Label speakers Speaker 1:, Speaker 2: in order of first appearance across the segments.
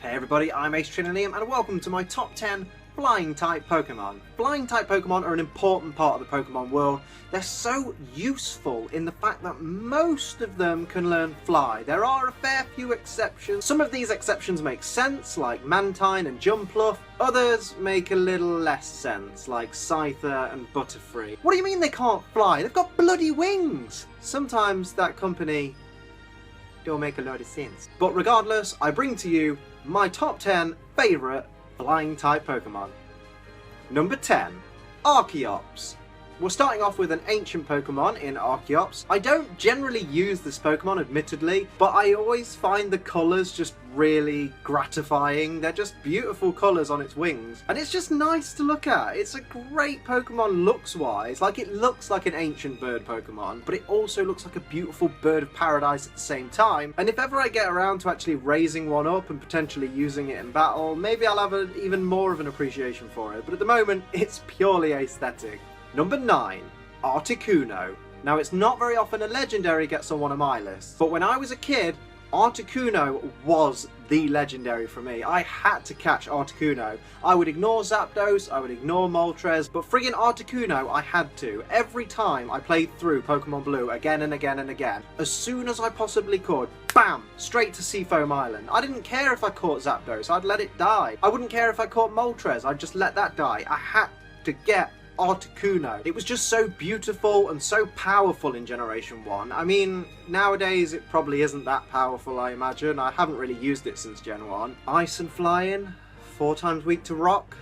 Speaker 1: Hey everybody, I'm Ace Trinilium and welcome to my top 10 Flying-Type Pokémon. Flying-Type Pokémon are an important part of the Pokémon world. They're so useful in the fact that most of them can learn Fly. There are a fair few exceptions. Some of these exceptions make sense, like Mantine and Jumpluff. Others make a little less sense, like Scyther and Butterfree. What do you mean they can't fly? They've got bloody wings! Sometimes that company don't make a lot of sense. But regardless, I bring to you my top 10 favourite Flying-Type Pokémon. Number 10, Archeops. We're starting off with an ancient Pokemon in Archeops. I don't generally use this Pokemon, admittedly, but I always find the colours just really gratifying. They're just beautiful colours on its wings, and it's just nice to look at. It's a great Pokemon looks-wise. Like, it looks like an ancient bird Pokemon, but it also looks like a beautiful bird of paradise at the same time. And if ever I get around to actually raising one up and potentially using it in battle, maybe I'll have even more of an appreciation for it. But at the moment, it's purely aesthetic. Number 9, Articuno. Now, it's not very often a legendary gets on one of my lists, but when I was a kid, Articuno was the legendary for me. I had to catch Articuno. I would ignore Zapdos, I would ignore Moltres, but friggin' Articuno I had to. Every time I played through Pokemon Blue again and again and again, as soon as I possibly could, bam, straight to Seafoam Island. I didn't care if I caught Zapdos, I'd let it die. I wouldn't care if I caught Moltres, I'd just let that die. I had to get Articuno. It was just so beautiful and so powerful in Generation 1. I mean, nowadays it probably isn't that powerful, I imagine. I haven't really used it since Gen 1. Ice and Flying, 4 times weak to Rock.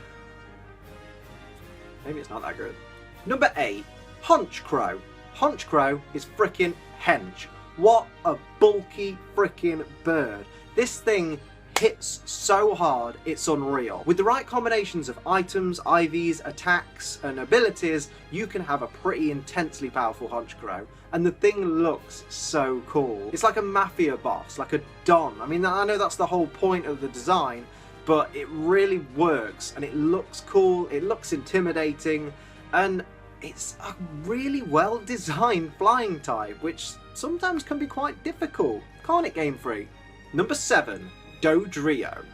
Speaker 1: Maybe it's not that good. Number 8, Honchkrow. Honchkrow is frickin' hench. What a bulky frickin' bird. This thing hits so hard, it's unreal. With the right combinations of items, IVs, attacks, and abilities, you can have a pretty intensely powerful Honchkrow. And the thing looks so cool. It's like a mafia boss, like a Don. I mean, I know that's the whole point of the design, but it really works, and it looks cool, it looks intimidating, and it's a really well-designed flying type, which sometimes can be quite difficult. Can't it, Game Freak? Number 7, Dodrio.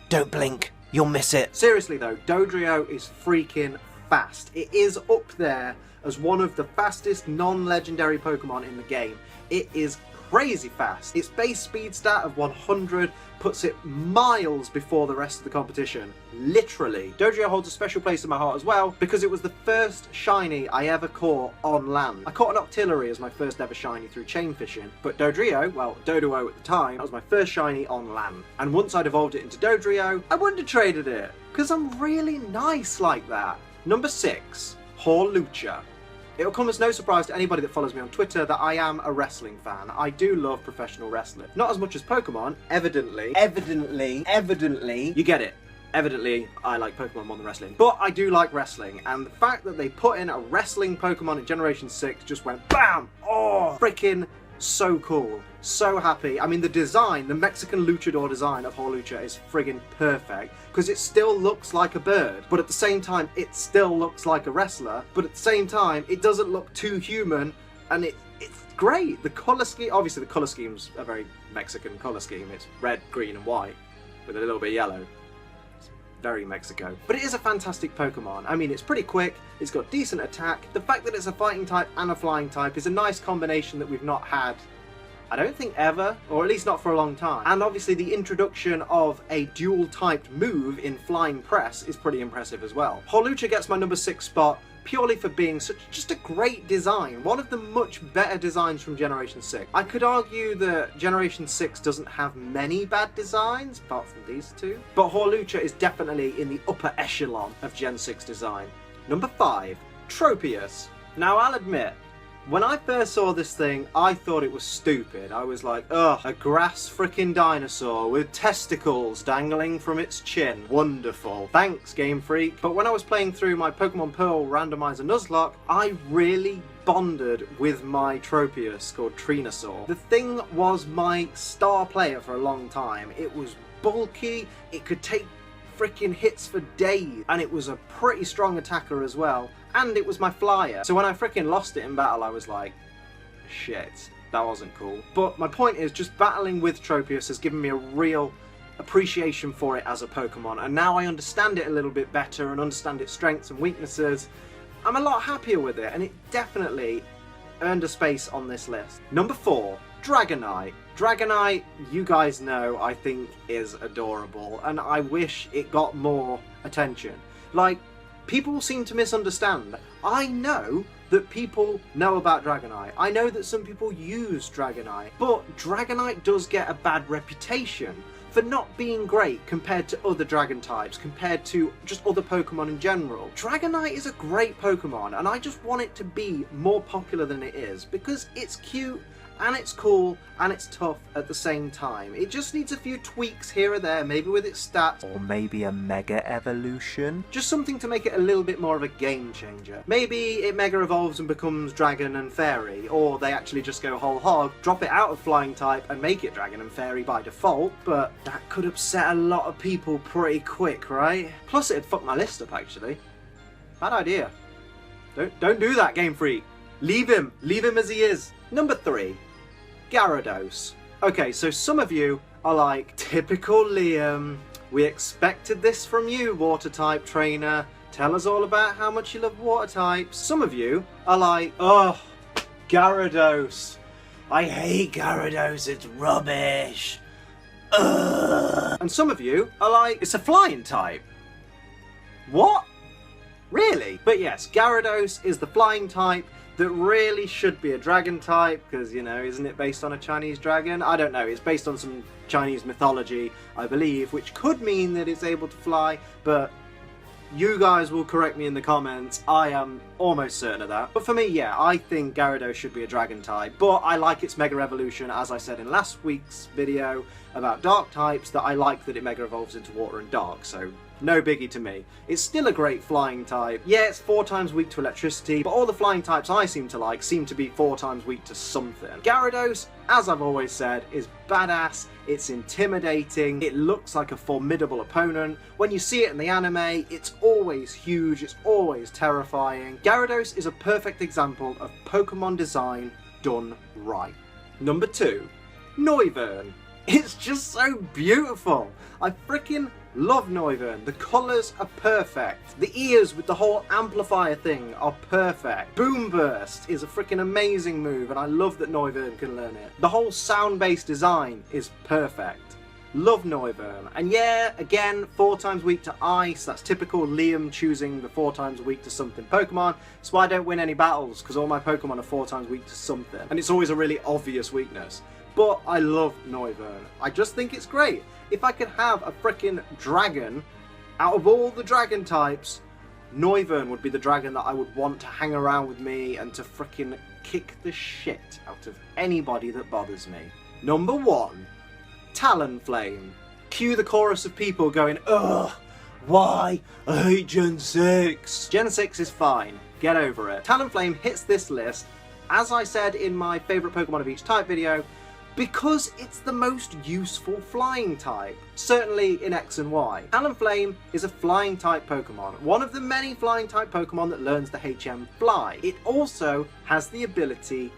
Speaker 1: Don't blink, you'll miss it. Seriously though, Dodrio is freaking fast. It is up there as one of the fastest non-legendary Pokemon in the game. It is crazy fast. Its base speed stat of 100 puts it miles before the rest of the competition. Literally. Dodrio holds a special place in my heart as well because it was the first shiny I ever caught on land. I caught an Octillery as my first ever shiny through chain fishing, but Dodrio, well, Doduo at the time, that was my first shiny on land. And once I'd evolved it into Dodrio, I wouldn't have traded it because I'm really nice like that. Number 6, Hawlucha. It'll come as no surprise to anybody that follows me on Twitter that I am a wrestling fan. I do love professional wrestling. Not as much as Pokemon, evidently, you get it. Evidently, I like Pokemon more than wrestling. But I do like wrestling, and the fact that they put in a wrestling Pokemon in Generation 6 just went BAM! Oh, freaking so cool. So happy. I mean, the design, the Mexican luchador design of Hawlucha is friggin' perfect, because it still looks like a bird, but at the same time, it still looks like a wrestler, but at the same time, it doesn't look too human, and it's great. The colour scheme, obviously the colour scheme's a very Mexican colour scheme. It's red, green, and white, with a little bit of yellow. Very Mexico. But it is a fantastic Pokemon. I mean, it's pretty quick, it's got decent attack. The fact that it's a fighting type and a flying type is a nice combination that we've not had, I don't think ever, or at least not for a long time. And obviously the introduction of a dual-typed move in Flying Press is pretty impressive as well. Hawlucha gets my number 6 spot purely for being just a great design. One of the much better designs from Generation 6. I could argue that Generation 6 doesn't have many bad designs, apart from these two, but Hawlucha is definitely in the upper echelon of Gen 6 design. Number 5, Tropius. Now, I'll admit, when I first saw this thing, I thought it was stupid. I was like, ugh, a grass frickin' dinosaur with testicles dangling from its chin. Wonderful. Thanks, Game Freak. But when I was playing through my Pokemon Pearl Randomizer Nuzlocke, I really bonded with my Tropius called Trinasaur. The thing was my star player for a long time. It was bulky, it could take freaking hits for days, and it was a pretty strong attacker as well, and it was my flyer. So when I freaking lost it in battle, I was like, shit, that wasn't cool. But my point is, just battling with Tropius has given me a real appreciation for it as a Pokemon, and now I understand it a little bit better and understand its strengths and weaknesses. I'm a lot happier with it, and it definitely earned a space on this list. Number 4, Dragonite. Dragonite, you guys know, I think is adorable, and I wish it got more attention. Like, people seem to misunderstand. I know that people know about Dragonite. I know that some people use Dragonite, but Dragonite does get a bad reputation for not being great compared to other dragon types, compared to just other Pokemon in general. Dragonite is a great Pokemon, and I just want it to be more popular than it is, because it's cute, and it's cool, and it's tough at the same time. It just needs a few tweaks here or there, maybe with its stats.
Speaker 2: Or maybe a Mega Evolution?
Speaker 1: Just something to make it a little bit more of a game changer. Maybe it Mega Evolves and becomes Dragon and Fairy, or they actually just go whole hog, drop it out of Flying type and make it Dragon and Fairy by default, but that could upset a lot of people pretty quick, right? Plus it'd fuck my list up, actually. Bad idea. Don't do that, Game Freak. Leave him as he is. Number 3, Gyarados. Okay, so some of you are like, typical Liam, we expected this from you, water type trainer. Tell us all about how much you love water types. Some of you are like, oh, Gyarados. I hate Gyarados, it's rubbish. Ugh. And some of you are like, it's a flying type. What? Really? But yes, Gyarados is the flying type that really should be a dragon type, because, you know, isn't it based on a Chinese dragon? I don't know, it's based on some Chinese mythology, I believe, which could mean that it's able to fly, but you guys will correct me in the comments. I am almost certain of that. But for me, yeah, I think Gyarados should be a dragon type, but I like its Mega Evolution, as I said in last week's video about dark types, that I like that it Mega Evolves into water and dark, so no biggie to me. It's still a great flying type. Yeah, it's 4 times weak to electricity, but all the flying types I seem to like seem to be 4 times weak to something. Gyarados, as I've always said, is badass, it's intimidating, it looks like a formidable opponent. When you see it in the anime, it's always huge, it's always terrifying. Gyarados is a perfect example of Pokemon design done right. Number 2, Noivern. It's just so beautiful. I freaking love Noivern. The colours are perfect. The ears with the whole amplifier thing are perfect. Boom Burst is a freaking amazing move, and I love that Noivern can learn it. The whole sound-based design is perfect. Love Noivern. And yeah, again, 4 times weak to ice. That's typical Liam choosing the 4 times weak to something Pokemon. That's why I don't win any battles, because all my Pokemon are 4 times weak to something. And it's always a really obvious weakness. But I love Noivern. I just think it's great. If I could have a frickin' dragon, out of all the dragon types, Noivern would be the dragon that I would want to hang around with me and to frickin' kick the shit out of anybody that bothers me. Number 1, Talonflame. Cue the chorus of people going, ugh, why? I hate Gen 6. Gen 6 is fine. Get over it. Talonflame hits this list, as I said in my favourite Pokemon of each type video, because it's the most useful flying type, certainly in X and Y. Talonflame is a flying type Pokemon, one of the many flying type Pokemon that learns the HM Fly. It also has the ability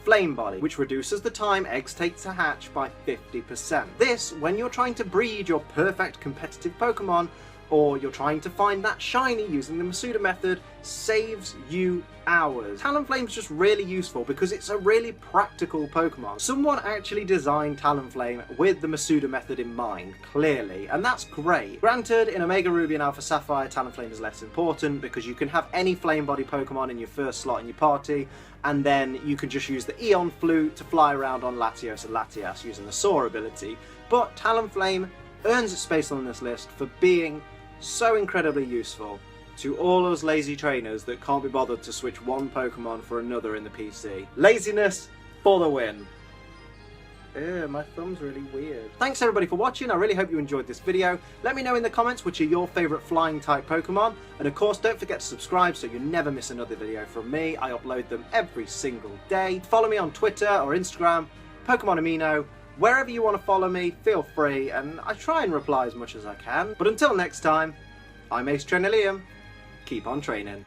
Speaker 1: Flame Body, which reduces the time eggs take to hatch by 50%. This, when you're trying to breed your perfect competitive Pokemon, or you're trying to find that shiny using the Masuda method, saves you hours. Talonflame's just really useful because it's a really practical Pokemon. Someone actually designed Talonflame with the Masuda method in mind, clearly, and that's great. Granted, in Omega Ruby and Alpha Sapphire, Talonflame is less important because you can have any Flame Body Pokemon in your first slot in your party, and then you can just use the Eon Flute to fly around on Latios and Latias using the Soar ability. But Talonflame earns its space on this list for being so incredibly useful to all those lazy trainers that can't be bothered to switch one Pokemon for another in the PC. Laziness for the win. Ew, my thumb's really weird. Thanks everybody for watching. I really hope you enjoyed this video. Let me know in the comments which are your favourite flying type Pokemon, and of course don't forget to subscribe so you never miss another video from me. I upload them every single day. Follow me on Twitter or Instagram, Pokemon AMINO. Wherever you want to follow me, feel free, and I try and reply as much as I can. But until next time, I'm Ace Trainer Liam. Keep on training.